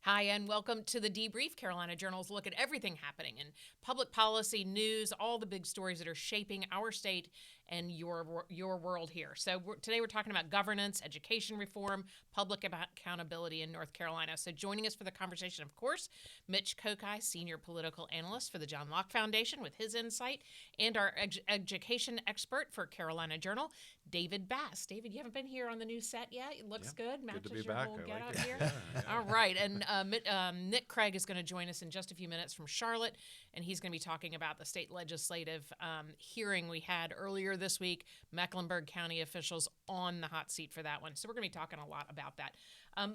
Hi, and welcome to the Debrief, Carolina Journal's look at everything happening in public policy, news, all the big stories that are shaping our state and your world here. So today we're talking about governance, education reform, public accountability in North Carolina. So joining us for the conversation, of course, Mitch Kokai, senior political analyst for the John Locke Foundation with his insight, and our education expert for Carolina Journal, David Bass. David, you haven't been here on the new set yet. It looks good. Matches Matches your back. whole I get like out it. here. Yeah. All right. And Nick Craig is going to join us in just a few minutes from Charlotte, and he's going to be talking about the state legislative hearing we had earlier this week. Mecklenburg County officials on the hot seat for that one. So we're going to be talking a lot about that.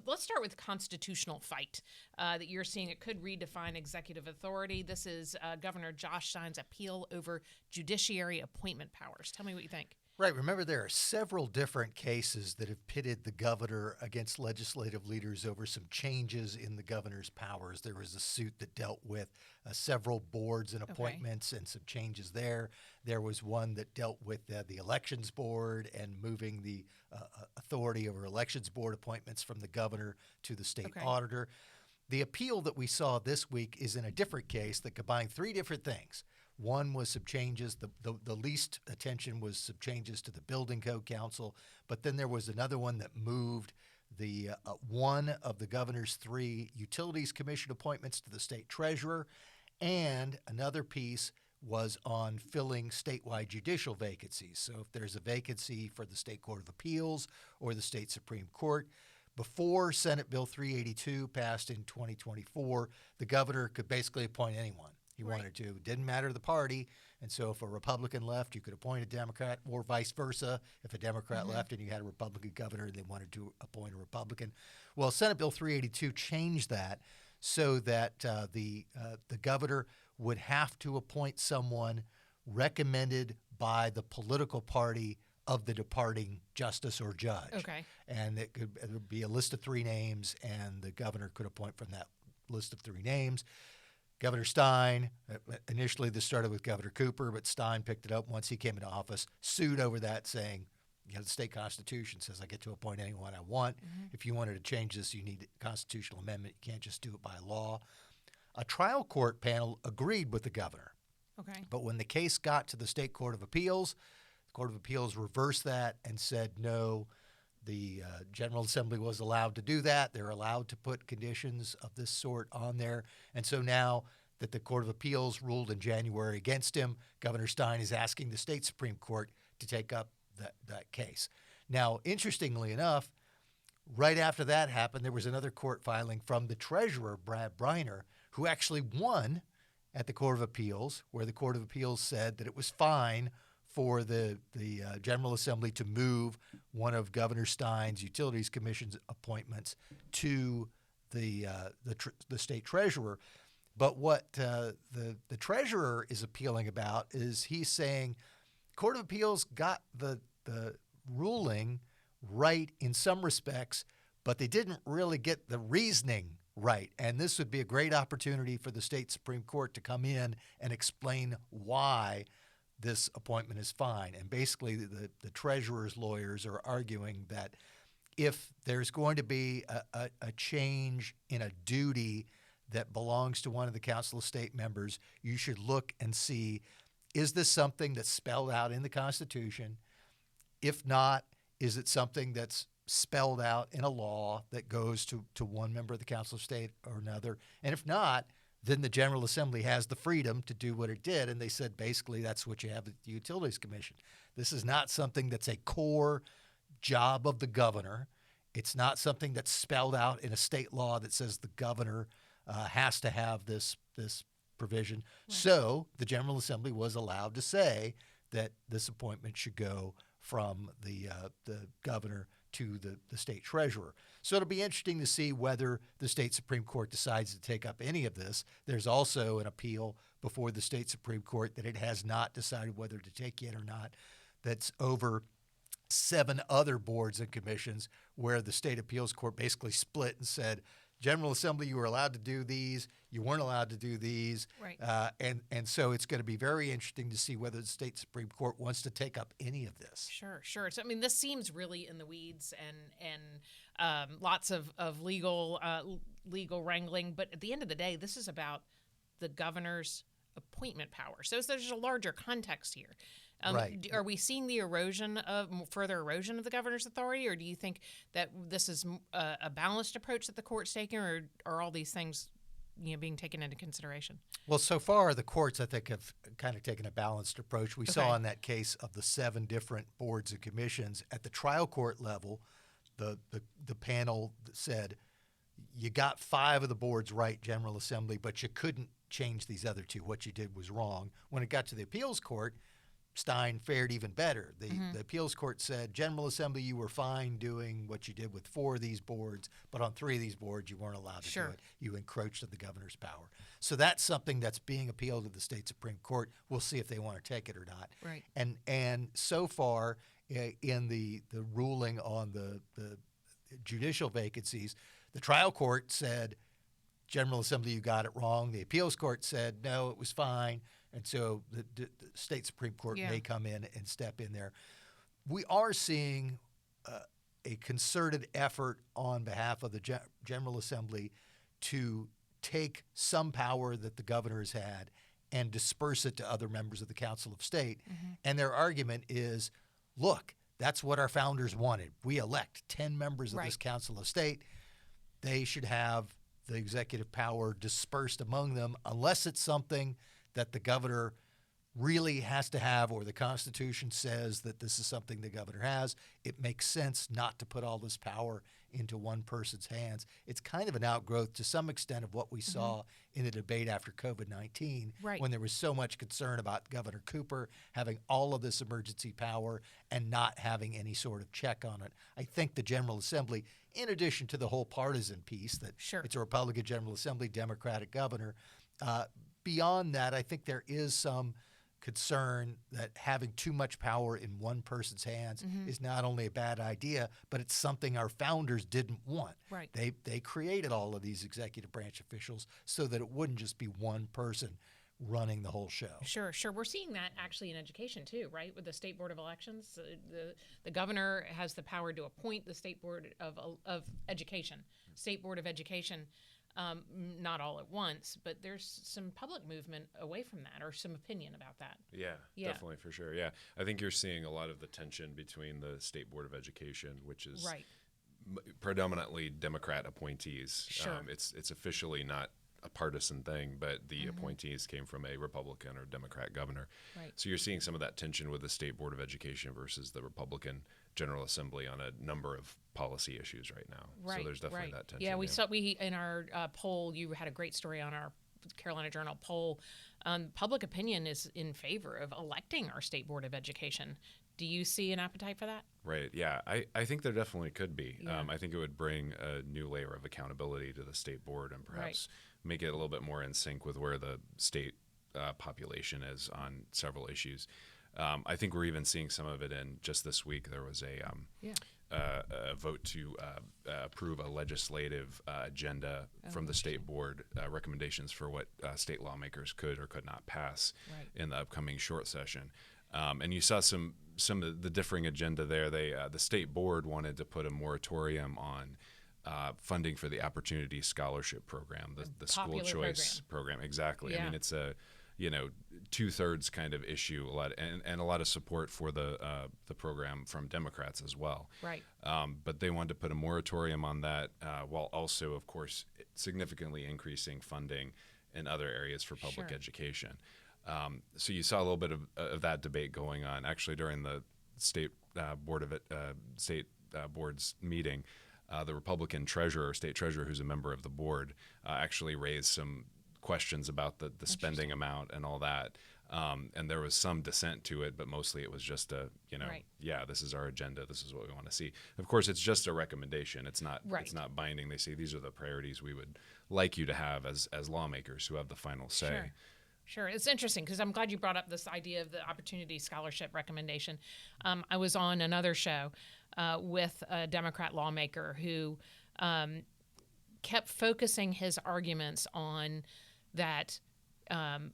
Let's start with constitutional fight that you're seeing. It could redefine executive authority. This is Governor Josh Stein's appeal over judiciary appointment powers. Tell me what you think. Right. Remember, there are several different cases that have pitted the governor against legislative leaders over some changes in the governor's powers. There was a suit that dealt with several boards and appointments and some changes there. There was one that dealt with the elections board and moving the authority over elections board appointments from the governor to the state auditor. The appeal that we saw this week is in a different case that combined three different things. One was some changes. The least attention was some changes to the Building Code Council, but then there was another one that moved the one of the governor's three Utilities Commission appointments to the state treasurer, and another piece was on filling statewide judicial vacancies. So if there's a vacancy for the State Court of Appeals or the state Supreme Court, before Senate Bill 382 passed in 2024, the governor could basically appoint anyone he wanted to. It didn't matter the party. And so if a Republican left, you could appoint a Democrat, or vice versa. If a Democrat left and you had a Republican governor, they wanted to appoint a Republican. Well, Senate Bill 382 changed that so that the governor would have to appoint someone recommended by the political party of the departing justice or judge. Okay. And it would be a list of three names, and the governor could appoint from that list of three names. Governor Stein, initially this started with Governor Cooper, but Stein picked it up once he came into office, sued over that, saying, the state constitution says I get to appoint anyone I want. If you wanted to change this, you need a constitutional amendment. You can't just do it by law. A trial court panel agreed with the governor. Okay. But when the case got to the State Court of Appeals, the Court of Appeals reversed that and said no. The General Assembly was allowed to do that. They're allowed to put conditions of this sort on there. And so now that the Court of Appeals ruled in January against him, Governor Stein is asking the state Supreme Court to take up that case. Now, interestingly enough, right after that happened, there was another court filing from the treasurer, Brad Briner, who actually won at the Court of Appeals, where the Court of Appeals said that it was fine for the General Assembly to move one of Governor Stein's Utilities Commission's appointments to the state treasurer. But what the treasurer is appealing about is he's saying Court of Appeals got the ruling right in some respects, but they didn't really get the reasoning right. And this would be a great opportunity for the state Supreme Court to come in and explain why this appointment is fine. And basically the treasurer's lawyers are arguing that if there's going to be a change in a duty that belongs to one of the Council of State members, you should look and see, is this something that's spelled out in the Constitution? If not, is it something that's spelled out in a law that goes to one member of the Council of State or another? And if not, then the General Assembly has the freedom to do what it did. And they said, basically, that's what you have at the Utilities Commission. This is not something that's a core job of the governor. It's not something that's spelled out in a state law that says the governor has to have this provision. Right. So the General Assembly was allowed to say that this appointment should go from the governor to the state treasurer. So it'll be interesting to see whether the state Supreme Court decides to take up any of this. There's also an appeal before the state Supreme Court that it has not decided whether to take yet or not. That's over 7 other boards and commissions where the state appeals court basically split and said, General Assembly, you were allowed to do these. You weren't allowed to do these. Right. And so it's going to be very interesting to see whether the state Supreme Court wants to take up any of this. Sure. So, I mean, this seems really in the weeds and lots of legal wrangling. But at the end of the day, this is about the governor's appointment power. So there's a larger context here. Right. Are we seeing the further erosion of the governor's authority, or do you think that this is a balanced approach that the court's taking, or are all these things being taken into consideration? Well, so far the courts, I think, have kind of taken a balanced approach. We saw in that case of the 7 different boards and commissions at the trial court level, the panel said you got 5 of the boards right, General Assembly, but you couldn't change these other 2. What you did was wrong. When it got to the appeals court, Stein fared even better. The appeals court said, General Assembly, you were fine doing what you did with 4 of these boards, but on 3 of these boards, you weren't allowed to do it. You encroached on the governor's power. So that's something that's being appealed to the state Supreme Court. We'll see if they want to take it or not. Right. And so far, in the ruling on the judicial vacancies, the trial court said, General Assembly, you got it wrong. The appeals court said, no, it was fine. And so the state Supreme Court may come in and step in there. We are seeing a concerted effort on behalf of the General Assembly to take some power that the governor has had and disperse it to other members of the Council of State. And their argument is, look, that's what our founders wanted. We elect 10 members of this Council of State. They should have the executive power dispersed among them unless it's something that the governor really has to have, or the Constitution says that this is something the governor has. It makes sense not to put all this power into one person's hands. It's kind of an outgrowth to some extent of what we saw in the debate after COVID-19, when there was so much concern about Governor Cooper having all of this emergency power and not having any sort of check on it. I think the General Assembly, in addition to the whole partisan piece that it's a Republican General Assembly, Democratic governor, beyond that, I think there is some concern that having too much power in one person's hands is not only a bad idea, but it's something our founders didn't want. They created all of these executive branch officials so that it wouldn't just be one person running the whole show. Sure. We're seeing that actually in education too, right? With the State Board of Elections, the governor has the power to appoint the State Board of Education, State Board of Education. Not all at once, but there's some public movement away from that, or some opinion about that. Yeah, definitely, for sure. Yeah, I think you're seeing a lot of the tension between the State Board of Education, which is predominantly Democrat appointees. It's officially not a partisan thing, but the appointees came from a Republican or Democrat governor. So you're seeing some of that tension with the State Board of Education versus the Republican General Assembly on a number of policy issues right now. So there's definitely that tension. Yeah, we in our poll, you had a great story on our Carolina Journal poll. Public opinion is in favor of electing our State Board of Education. Do you see an appetite for that? Right. Yeah, I think there definitely could be. I think it would bring a new layer of accountability to the state board and perhaps make it a little bit more in sync with where the state population is on several issues. I think we're even seeing some of it in just this week. There was a vote to approve a legislative agenda from the state board, recommendations for what state lawmakers could or could not pass in the upcoming short session. And you saw some of the differing agenda there. The state board wanted to put a moratorium on funding for the Opportunity Scholarship Program, the school choice program. Exactly. I mean, it's a 2/3 kind of issue, a lot of support for the program from Democrats as well. But they wanted to put a moratorium on that, while also, of course, significantly increasing funding in other areas for public education. So you saw a little bit of that debate going on actually during the state board's meeting. The Republican state treasurer, who's a member of the board, actually raised some questions about the spending amount and all that. And there was some dissent to it, but mostly it was just this is our agenda. This is what we want to see. Of course, it's just a recommendation. It's not binding. They say these are the priorities we would like you to have as lawmakers who have the final say. Sure. It's interesting because I'm glad you brought up this idea of the Opportunity Scholarship recommendation. I was on another show with a Democrat lawmaker who kept focusing his arguments on that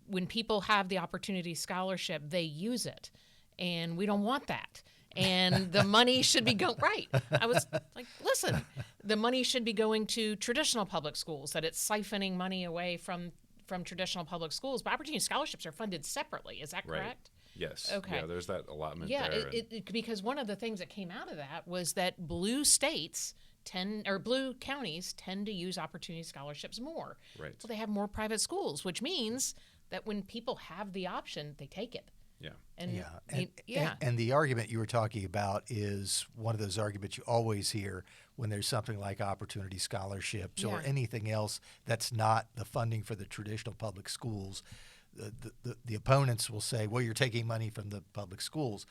when people have the opportunity scholarship, they use it, and we don't want that. And the money should be going right. I was like, listen, the money should be going to traditional public schools, that it's siphoning money away from traditional public schools. But opportunity scholarships are funded separately. Is that correct? Yes. Okay. Yeah, there's that allotment yeah, there. Because one of the things that came out of that was that blue counties tend to use opportunity scholarships more. Right. So they have more private schools, which means that when people have the option, they take it. Yeah. And the argument you were talking about is one of those arguments you always hear when there's something like opportunity scholarships or anything else that's not the funding for the traditional public schools. The opponents will say, well, you're taking money from the public schools.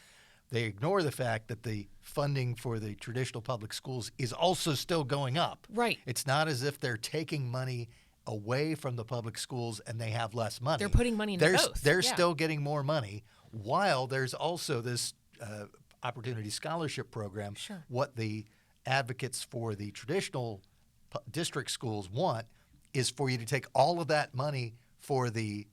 They ignore the fact that the funding for the traditional public schools is also still going up. Right. It's not as if they're taking money away from the public schools and they have less money. They're putting money into both. They're still getting more money, while there's also this opportunity scholarship program. Sure. What the advocates for the traditional district schools want is for you to take all of that money for the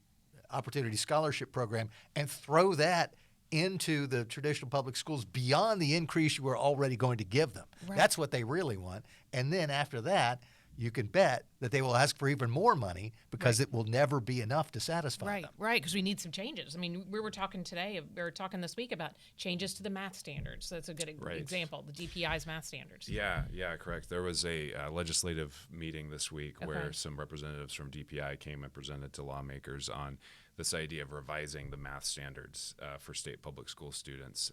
opportunity scholarship program and throw that into the traditional public schools beyond the increase you were already going to give them. Right. That's what they really want. And then after that, you can bet that they will ask for even more money because it will never be enough to satisfy them. Right, because we need some changes. I mean, we were talking this week about changes to the math standards. So that's a good example, the DPI's math standards. Yeah, correct. There was a legislative meeting this week where some representatives from DPI came and presented to lawmakers on this idea of revising the math standards for state public school students.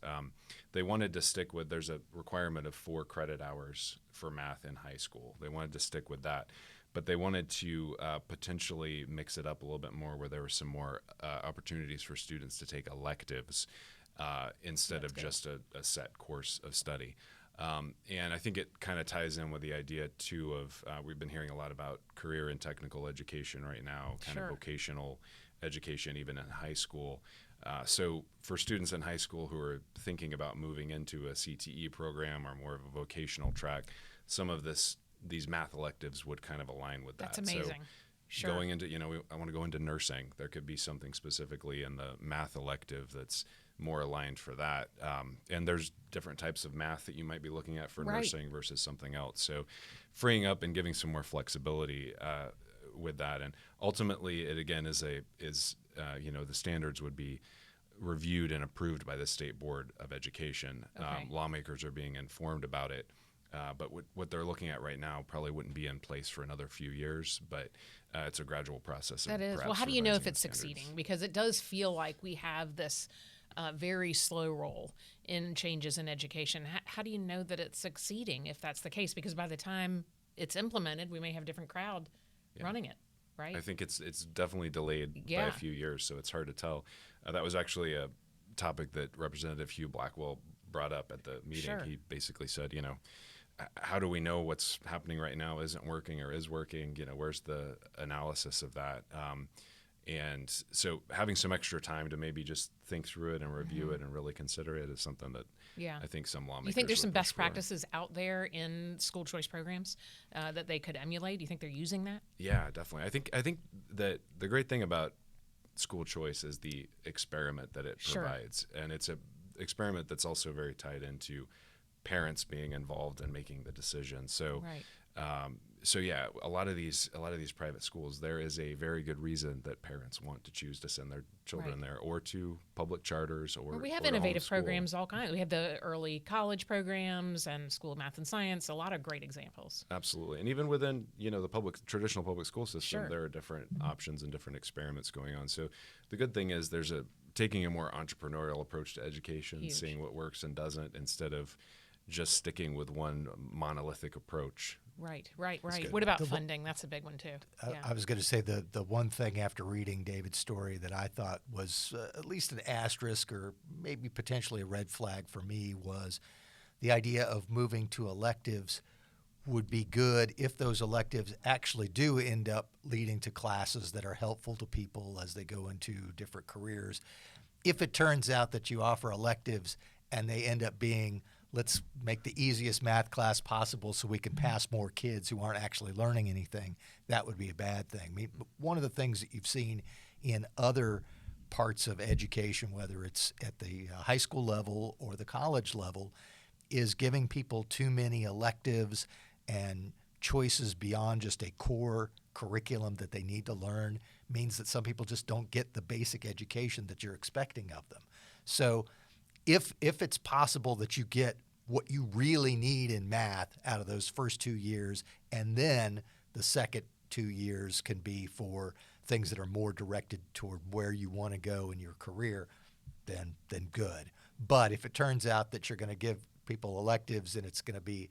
They wanted to stick with, there's a requirement of 4 credit hours for math in high school. They wanted to stick with that. But they wanted to potentially mix it up a little bit more, where there were some more opportunities for students to take electives instead of just a set course of study. And I think it kind of ties in with the idea, too, of we've been hearing a lot about career and technical education right now, kind of vocational education, even in high school. So for students in high school who are thinking about moving into a CTE program or more of a vocational track, some of these math electives would kind of align with that. That's amazing. So going into, I want to go into nursing. There could be something specifically in the math elective that's more aligned for that. And there's different types of math that you might be looking at for nursing versus something else. So freeing up and giving some more flexibility with that. And ultimately, it again is the standards would be reviewed and approved by the State Board of Education. Lawmakers are being informed about it. But what they're looking at right now probably wouldn't be in place for another few years, but it's a gradual process. That is. Well, how do you know if it's succeeding? Because it does feel like we have this very slow roll in changes in education. How do you know that it's succeeding if that's the case? Because by the time it's implemented, we may have a different crowd running it, right? I think it's definitely delayed by a few years, so it's hard to tell. That was actually a topic that Representative Hugh Blackwell brought up at the meeting. He basically said, how do we know what's happening right now isn't working or is working? Where's the analysis of that? And so having some extra time to maybe just think through it and review it and really consider it is something that I think some lawmakers. You think there's some best practices out there in school choice programs that they could emulate? Do you think they're using that? Yeah, definitely. I think that the great thing about school choice is the experiment that it provides, and it's an experiment that's also very tied into parents being involved in making the decision. So, a lot of these private schools, there is a very good reason that parents want to choose to send their children there, or to public charters, or we have innovative programs, all kinds. We have the early college programs and School of Math and Science. A lot of great examples. Absolutely, and even within the traditional public school system, there are different options and different experiments going on. So, the good thing is there's taking a more entrepreneurial approach to education, seeing what works and doesn't, instead of just sticking with one monolithic approach. Right. What about funding? That's a big one, too. I was going to say the one thing after reading David's story that I thought was at least an asterisk or maybe potentially a red flag for me was the idea of moving to electives would be good if those electives actually do end up leading to classes that are helpful to people as they go into different careers. If it turns out that you offer electives and they end up being let's make the easiest math class possible so we can pass more kids who aren't actually learning anything, that would be a bad thing. I mean, one of the things that you've seen in other parts of education, whether it's at the high school level or the college level, is giving people too many electives and choices beyond just a core curriculum that they need to learn means that some people just don't get the basic education that you're expecting of them. So if it's possible that you get what you really need in math out of those first 2 years, and then the second 2 years can be for things that are more directed toward where you want to go in your career, then good. But if it turns out that you're going to give people electives and it's going to be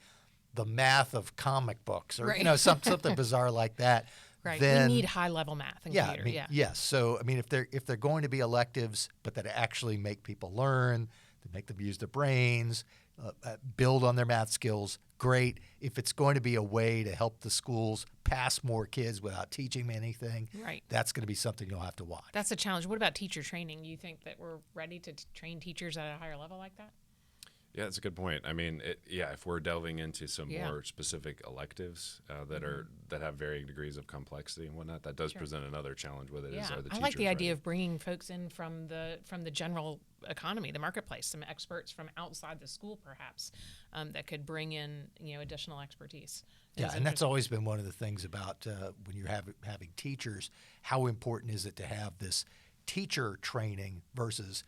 the math of comic books or something bizarre like that, right? Then we need high-level math and computer. Yes. So I mean, if they're going to be electives, but that actually make people learn, that make them use their brains, build on their math skills, great. If it's going to be a way to help the schools pass more kids without teaching them anything, right, that's going to be something you'll have to watch. That's a challenge. What about teacher training? You think that we're ready to train teachers at a higher level like that? Yeah, that's a good point. I mean, if we're delving into some more specific electives that have varying degrees of complexity and whatnot, that does present another challenge with it. Yeah, Are the I like the teachers idea ready? of bringing folks in from the general economy, the marketplace, some experts from outside the school, perhaps, that could bring in additional expertise. Yeah, and that's always been one of the things about when you're having teachers. How important is it to have this teacher training versus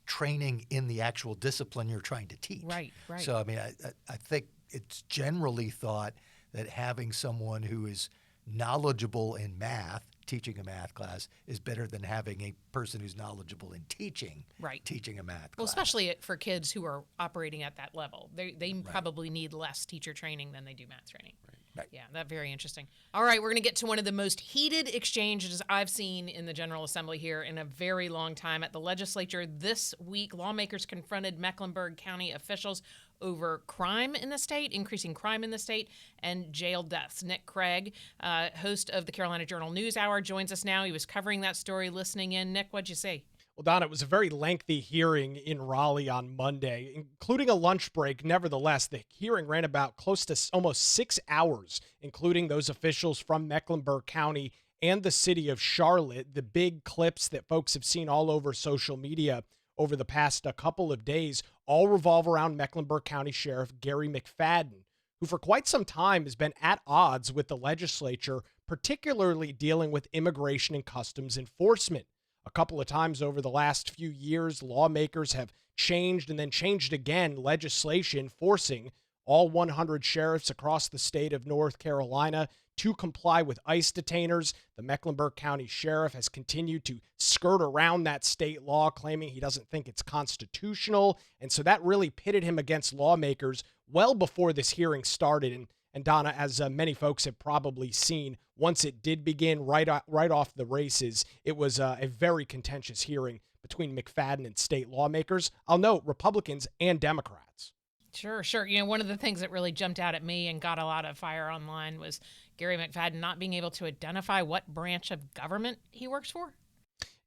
training in the actual discipline you're trying to teach? Right. So, I mean, I think it's generally thought that having someone who is knowledgeable in math, teaching a math class, is better than having a person who's knowledgeable in teaching a math class. Well, especially for kids who are operating at that level. They probably need less teacher training than they do math training. Right. Yeah, that's very interesting. All right, we're going to get to one of the most heated exchanges I've seen in the General Assembly here in a very long time. At the legislature this week, lawmakers confronted Mecklenburg County officials over crime in the state, increasing crime in the state, and jail deaths. Nick Craig, host of the Carolina Journal News Hour, joins us now. He was covering that story, listening in. Nick, what'd you say? Well, Donna, it was a very lengthy hearing in Raleigh on Monday, including a lunch break. Nevertheless, the hearing ran about close to almost 6 hours, including those officials from Mecklenburg County and the city of Charlotte. The big clips that folks have seen all over social media over the past couple of days all revolve around Mecklenburg County Sheriff Gary McFadden, who for quite some time has been at odds with the legislature, particularly dealing with immigration and customs enforcement. A couple of times over the last few years, lawmakers have changed and then changed again legislation forcing all 100 sheriffs across the state of North Carolina to comply with ICE detainers. The Mecklenburg County Sheriff has continued to skirt around that state law, claiming he doesn't think it's constitutional. And so that really pitted him against lawmakers well before this hearing started. And Donna, as many folks have probably seen, once it did begin right off the races, it was a very contentious hearing between McFadden and state lawmakers. I'll note Republicans and Democrats. Sure. One of the things that really jumped out at me and got a lot of fire online was Gary McFadden not being able to identify what branch of government he works for.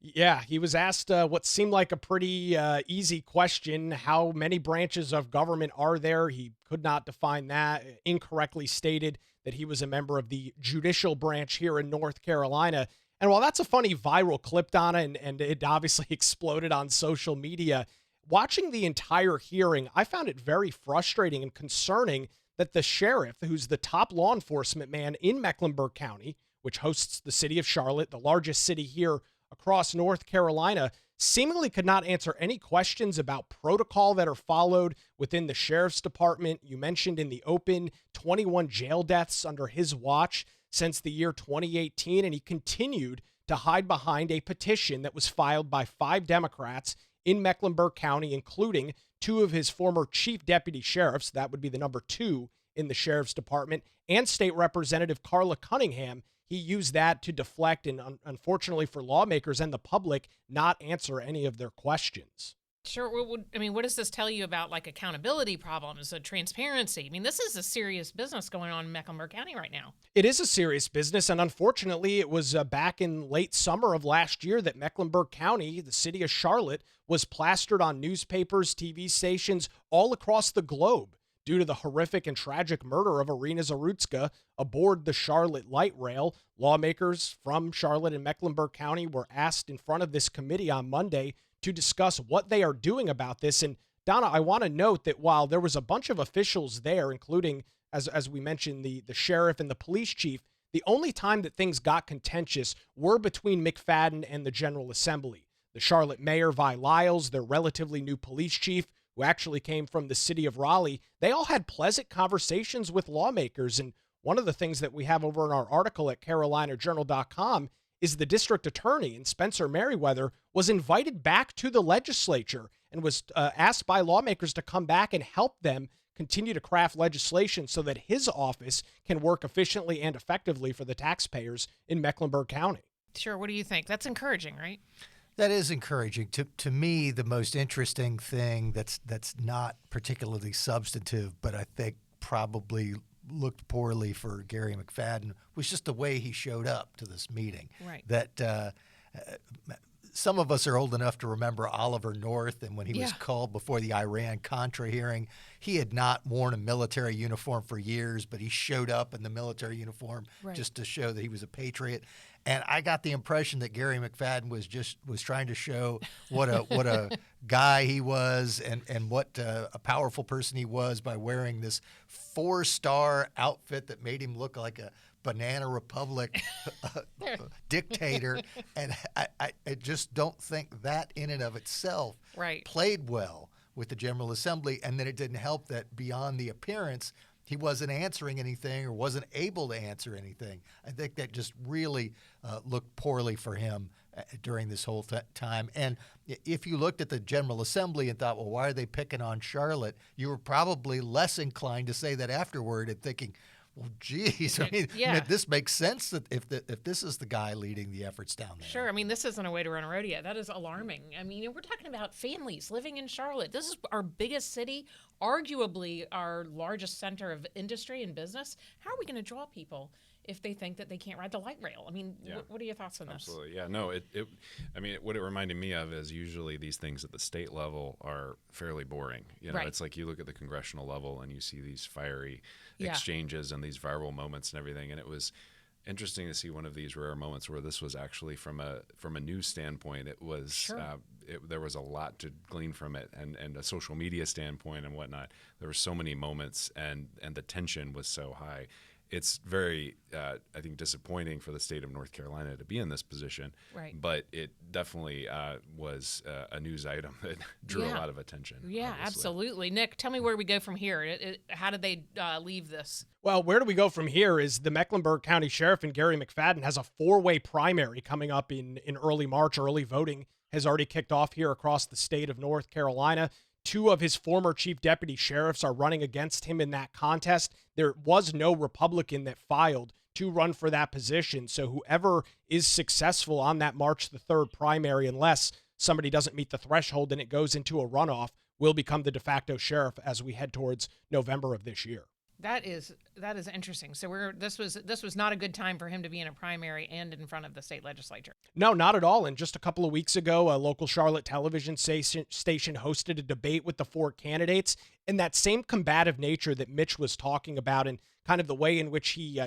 Yeah, he was asked what seemed like a pretty easy question. How many branches of government are there? He could not define that, incorrectly stated that he was a member of the judicial branch here in North Carolina. And while that's a funny viral clip, Donna, and it obviously exploded on social media, watching the entire hearing, I found it very frustrating and concerning that the sheriff, who's the top law enforcement man in Mecklenburg County, which hosts the city of Charlotte, the largest city here across North Carolina, seemingly could not answer any questions about protocol that are followed within the sheriff's department. You mentioned in the open 21 jail deaths under his watch since the year 2018, and he continued to hide behind a petition that was filed by 5 Democrats in Mecklenburg County, including 2 of his former chief deputy sheriffs, that would be the number 2 in the sheriff's department, and State Representative Carla Cunningham. He used that to deflect and, unfortunately for lawmakers and the public, not answer any of their questions. Sure. What does this tell you about like accountability problems, transparency? I mean, this is a serious business going on in Mecklenburg County right now. It is a serious business, and unfortunately, it was back in late summer of last year that Mecklenburg County, the city of Charlotte, was plastered on newspapers, TV stations all across the globe due to the horrific and tragic murder of Irina Zarutska aboard the Charlotte light rail. Lawmakers from Charlotte and Mecklenburg County were asked in front of this committee on Monday to discuss what they are doing about this. And Donna, I want to note that while there was a bunch of officials there, including, as we mentioned, the sheriff and the police chief, the only time that things got contentious were between McFadden and the General Assembly. The Charlotte mayor, Vi Lyles, their relatively new police chief, who actually came from the city of Raleigh, they all had pleasant conversations with lawmakers. And one of the things that we have over in our article at carolinajournal.com is the district attorney, and Spencer Merriweather was invited back to the legislature and was asked by lawmakers to come back and help them continue to craft legislation so that his office can work efficiently and effectively for the taxpayers in Mecklenburg County. Sure. What do you think? That's encouraging, right? That is encouraging. To me, the most interesting thing that's not particularly substantive, but I think probably looked poorly for Gary McFadden, was just the way he showed up to this meeting. Right. That some of us are old enough to remember Oliver North, and when he was called before the Iran-Contra hearing, he had not worn a military uniform for years, but he showed up in the military uniform just to show that he was a patriot. And I got the impression that Gary McFadden was trying to show what a guy he was and what a powerful person he was by wearing this 4-star outfit that made him look like a Banana Republic dictator. And I just don't think that in and of itself played well with the General Assembly. And then it didn't help that beyond the appearance, he wasn't answering anything or wasn't able to answer anything. I think that just really looked poorly for him during this whole time. And if you looked at the General Assembly and thought, well, why are they picking on Charlotte? You were probably less inclined to say that afterward and thinking, well, geez, I mean, this makes sense that if this is the guy leading the efforts down there. Sure. I mean, this isn't a way to run a rodeo. That is alarming. I mean, we're talking about families living in Charlotte. This is our biggest city, arguably our largest center of industry and business. How are we going to draw people if they think that they can't ride the light rail? I mean, what are your thoughts on this? Absolutely. Yeah, no, what it reminded me of is usually these things at the state level are fairly boring. You know, it's like you look at the congressional level and you see these fiery exchanges and these viral moments and everything. And it was interesting to see one of these rare moments where this was actually from a news standpoint. It was there was a lot to glean from it, and a social media standpoint and whatnot. There were so many moments, and the tension was so high. It's very, I think, disappointing for the state of North Carolina to be in this position. Right. But it definitely was a news item that drew a lot of attention. Yeah, obviously. Absolutely. Nick, tell me where we go from here. How did they leave this? Well, where do we go from here is the Mecklenburg County Sheriff and Gary McFadden has a 4-way primary coming up in early March. Early voting has already kicked off here across the state of North Carolina. 2 of his former chief deputy sheriffs are running against him in that contest. There was no Republican that filed to run for that position. So whoever is successful on that March the 3rd primary, unless somebody doesn't meet the threshold and it goes into a runoff, will become the de facto sheriff as we head towards November of this year. That is interesting. So this was not a good time for him to be in a primary and in front of the state legislature. No, not at all. And just a couple of weeks ago, a local Charlotte television station hosted a debate with the 4 candidates, and that same combative nature that Mitch was talking about and kind of the way in which he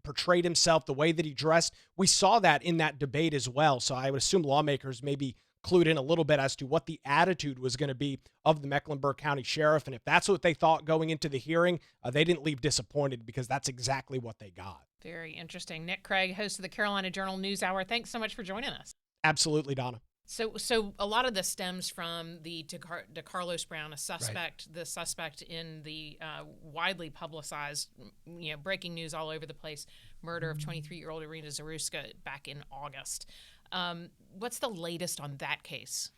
portrayed himself, the way that he dressed, we saw that in that debate as well. So I would assume lawmakers maybe clued in a little bit as to what the attitude was going to be of the Mecklenburg County Sheriff. And if that's what they thought going into the hearing, they didn't leave disappointed, because that's exactly what they got. Very interesting. Nick Craig, host of the Carolina Journal News Hour. Thanks so much for joining us. Absolutely, Donna. So a lot of this stems from the DeCarlos Brown, the suspect in the widely publicized, breaking news all over the place, murder of 23-year-old Irina Zarutska back in August. What's the latest on that case?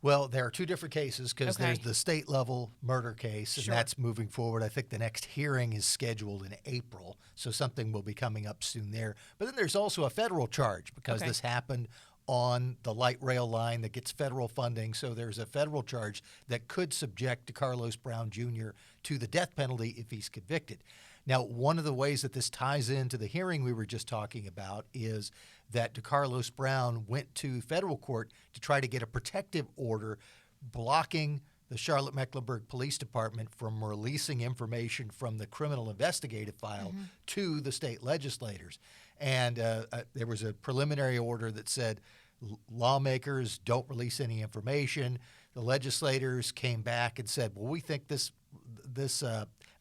Well, there are 2 different cases, because there's the state level murder case, and that's moving forward. I think the next hearing is scheduled in April, so something will be coming up soon there. But then there's also a federal charge, because this happened on the light rail line that gets federal funding. So there's a federal charge that could subject DeCarlos Brown Jr. to the death penalty if he's convicted. Now, one of the ways that this ties into the hearing we were just talking about is that DeCarlos Brown went to federal court to try to get a protective order blocking the Charlotte Mecklenburg Police Department from releasing information from the criminal investigative file to the state legislators. And there was a preliminary order that said lawmakers don't release any information. The legislators came back and said, well, we think this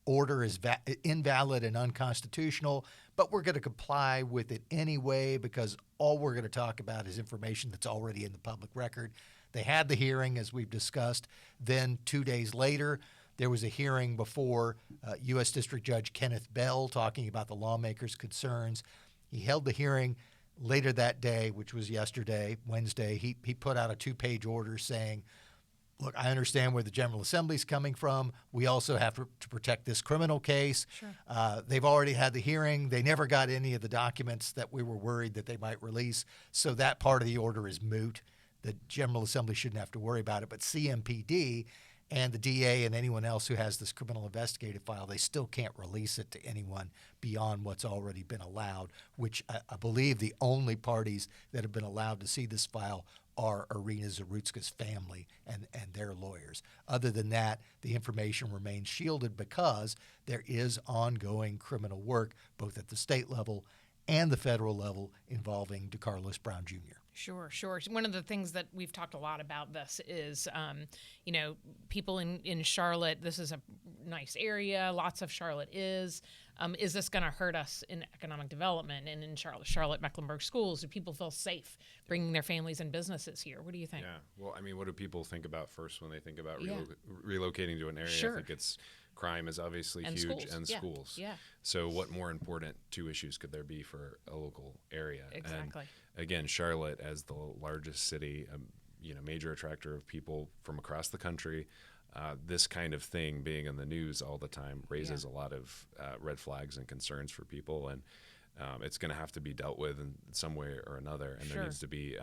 order is invalid and unconstitutional, but we're going to comply with it anyway because all we're going to talk about is information that's already in the public record. They had the hearing, as we've discussed. Then 2 days later, there was a hearing before U.S. District Judge Kenneth Bell talking about the lawmakers' concerns. He held the hearing later that day, which was yesterday, Wednesday. He put out a 2-page order saying, look, I understand where the General Assembly is coming from. We also have to protect this criminal case. Sure. They've already had the hearing. They never got any of the documents that we were worried that they might release. So that part of the order is moot. The General Assembly shouldn't have to worry about it. But CMPD and the DA and anyone else who has this criminal investigative file, they still can't release it to anyone beyond what's already been allowed, which I believe the only parties that have been allowed to see this file are Irina Zarutska's family and their lawyers. Other than that, the information remains shielded because there is ongoing criminal work both at the state level and the federal level involving DeCarlos Brown Jr. Sure. One of the things that we've talked a lot about this is, people in Charlotte, this is a nice area. Lots of Charlotte is. Is this going to hurt us in economic development and in Charlotte Mecklenburg schools? Do people feel safe bringing their families and businesses here? What do you think? Yeah. Well, I mean, what do people think about first when they think about Yeah. relocating to an area? Sure. I think it's crime is obviously And huge schools. and Yeah. schools. Yeah. So what more important two issues could there be for a local area? Exactly. And again, Charlotte as the largest city, major attractor of people from across the country, this kind of thing being in the news all the time raises a lot of red flags and concerns for people. And it's going to have to be dealt with in some way or another. And Sure. there needs to be,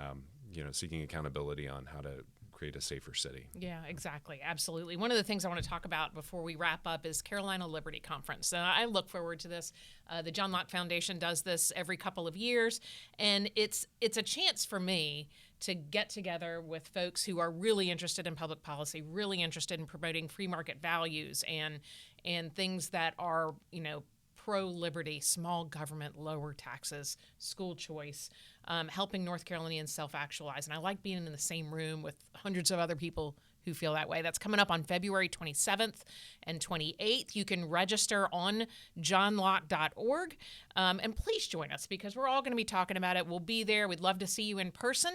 seeking accountability on how to create a safer city. Yeah, exactly. Absolutely. One of the things I want to talk about before we wrap up is Carolina Liberty Conference. I look forward to this. The John Locke Foundation does this every couple of years, and it's a chance for me to get together with folks who are really interested in public policy, really interested in promoting free market values and things that are, pro-liberty, small government, lower taxes, school choice, helping North Carolinians self-actualize. And I like being in the same room with hundreds of other people who feel that way. That's coming up on February 27th and 28th. You can register on johnlocke.org. And please join us because we're all going to be talking about it. We'll be there. We'd love to see you in person.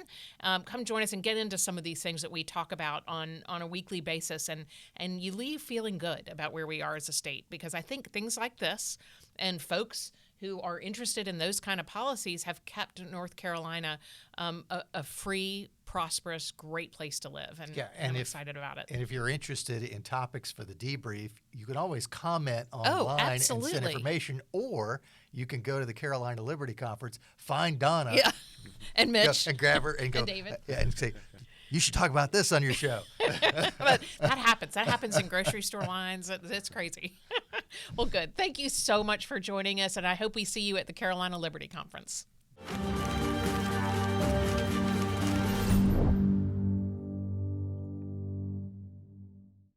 Come join us and get into some of these things that we talk about on a weekly basis. And you leave feeling good about where we are as a state, because I think things like this and folks who are interested in those kind of policies have kept North Carolina a free, prosperous, great place to live. And I'm excited about it. And if you're interested in topics for the debrief, you can always comment online and send information, or you can go to the Carolina Liberty Conference, find Donna, and Mitch, and grab her and go, and David, and say, you should talk about this on your show. But that happens. That happens in grocery store lines. It's crazy. Well, good. Thank you so much for joining us, and I hope we see you at the Carolina Liberty Conference.